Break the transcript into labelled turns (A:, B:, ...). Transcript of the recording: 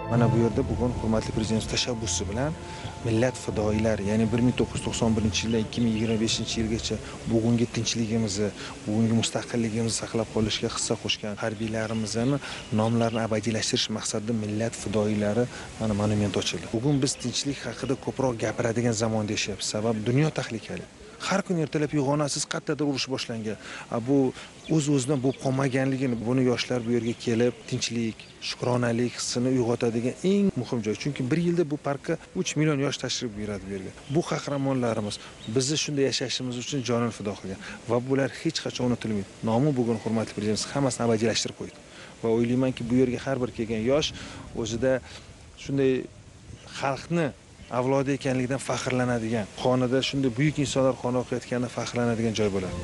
A: Mana bu yerda bugun hurmatli prezident tashabbusi bilan millat fidoyilari, ya'ni 1991-yildan 2025-yilgacha bugungi tinchligimizni, bugungi mustaqilligimizni saqlab qolishga hissa qo'shgan harbiylarimizni nomlarini abadiylashtirish maqsadida millat fidoyilari mana monument ochildi. Bugun biz tinchlik haqida ko'proq gapiradigan zamonda yashayapmiz. Sabab dunyo tahlikali. Har kun ertalab uyg'onasiz, qayerdadir urush boshlangan. Bu o'z-o'zidan bo'lib qolmaganligini, buni yoshlar bu yerga kelib, tinchlik, shukronalik hissini uyg'otadigan eng muhim joy. Chunki bir yilda bu parkka 3 million yosh tashrif buyuradi bu yerga. Bu qahramonlarimiz bizni shunday yashashimiz uchun jonini fido qilgan va bular hech qachon unutilmaydi. Nomi bugun hurmatli prezident hammasini abadiylashtirib qo'ydi. Va o'ylaymanki, bu yerga har bir kelgan yosh o'zida shunday xalqni avlodi ekanligidan faxrlanadigan, qonida shunday buyuk insonlar qoni oqayotganidan faxrlanadigan joy bo'ladi.